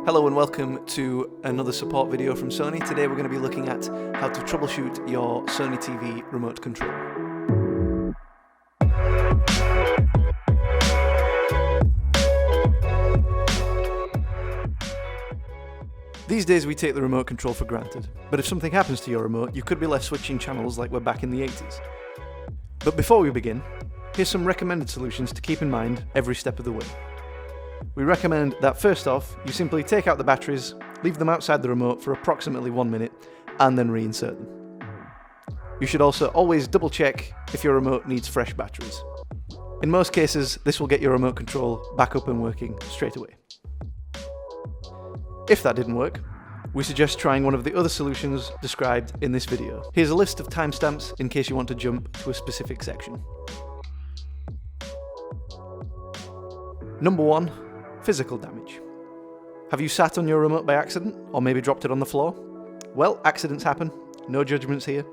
Hello and welcome to another support video from Sony. Today we're going to be looking at how to troubleshoot your Sony TV remote control. These days we take the remote control for granted, but if something happens to your remote, you could be left switching channels like we're back in the 80s. But before we begin, here's some recommended solutions to keep in mind every step of the way. We recommend that first off, you simply take out the batteries, leave them outside the remote for approximately 1 minute, and then reinsert them. You should also always double check if your remote needs fresh batteries. In most cases, this will get your remote control back up and working straight away. If that didn't work, we suggest trying one of the other solutions described in this video. Here's a list of timestamps in case you want to jump to a specific section. Number 1. Physical damage. Have you sat on your remote by accident, or maybe dropped it on the floor? Well, accidents happen, no judgments here.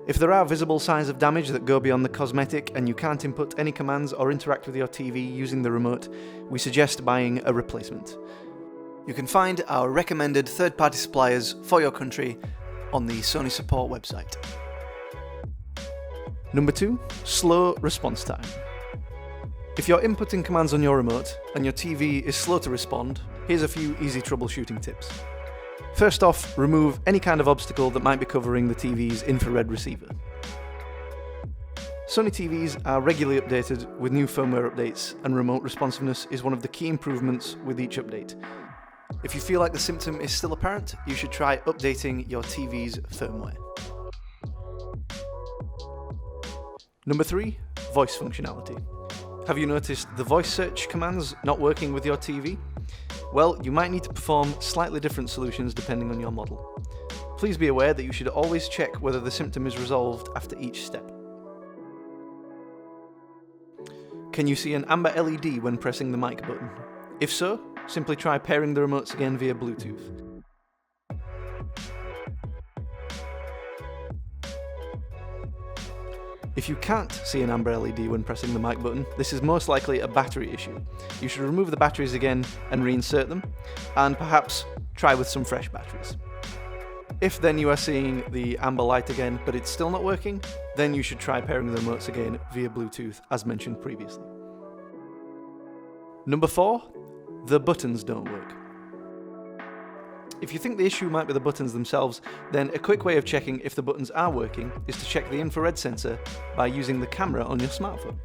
If there are visible signs of damage that go beyond the cosmetic and you can't input any commands or interact with your TV using the remote, we suggest buying a replacement. You can find our recommended third-party suppliers for your country on the Sony support website. Number 2. Slow response time. If you're inputting commands on your remote and your TV is slow to respond, here's a few easy troubleshooting tips. First off, remove any kind of obstacle that might be covering the TV's infrared receiver. Sony TVs are regularly updated with new firmware updates, and remote responsiveness is one of the key improvements with each update. If you feel like the symptom is still apparent, you should try updating your TV's firmware. Number 3. Voice functionality. Have you noticed the voice search commands not working with your TV? Well, you might need to perform slightly different solutions depending on your model. Please be aware that you should always check whether the symptom is resolved after each step. Can you see an amber LED when pressing the mic button? If so, simply try pairing the remotes again via Bluetooth. If you can't see an amber LED when pressing the mic button, this is most likely a battery issue. You should remove the batteries again and reinsert them, and perhaps try with some fresh batteries. If then you are seeing the amber light again, but it's still not working, then you should try pairing the remotes again via Bluetooth as mentioned previously. Number 4. The buttons don't work. If you think the issue might be the buttons themselves, then a quick way of checking if the buttons are working is to check the infrared sensor by using the camera on your smartphone.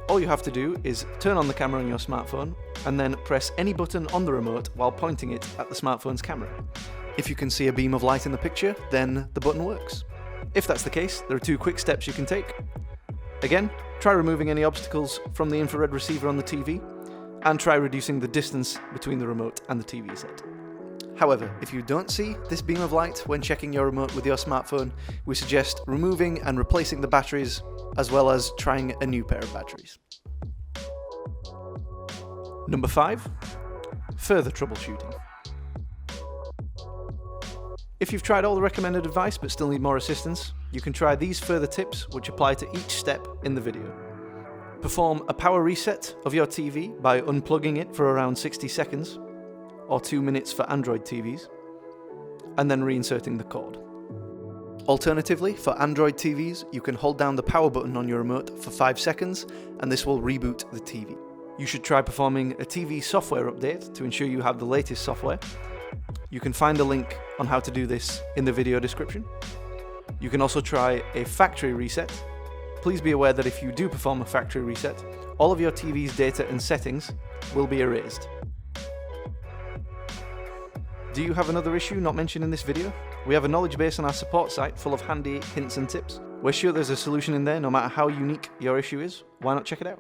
All you have to do is turn on the camera on your smartphone and then press any button on the remote while pointing it at the smartphone's camera. If you can see a beam of light in the picture, then the button works. If that's the case, there are 2 quick steps you can take. Again, try removing any obstacles from the infrared receiver on the TV, and try reducing the distance between the remote and the TV set. However, if you don't see this beam of light when checking your remote with your smartphone, we suggest removing and replacing the batteries, as well as trying a new pair of batteries. Number 5. Further troubleshooting. If you've tried all the recommended advice but still need more assistance, you can try these further tips which apply to each step in the video. Perform a power reset of your TV by unplugging it for around 60 seconds, or 2 minutes for Android TVs, and then reinserting the cord. Alternatively, for Android TVs, you can hold down the power button on your remote for 5 seconds, and this will reboot the TV. You should try performing a TV software update to ensure you have the latest software. You can find a link on how to do this in the video description. You can also try a factory reset. Please be aware that if you do perform a factory reset, all of your TV's data and settings will be erased. Do you have another issue not mentioned in this video? We have a knowledge base on our support site full of handy hints and tips. We're sure there's a solution in there no matter how unique your issue is. Why not check it out?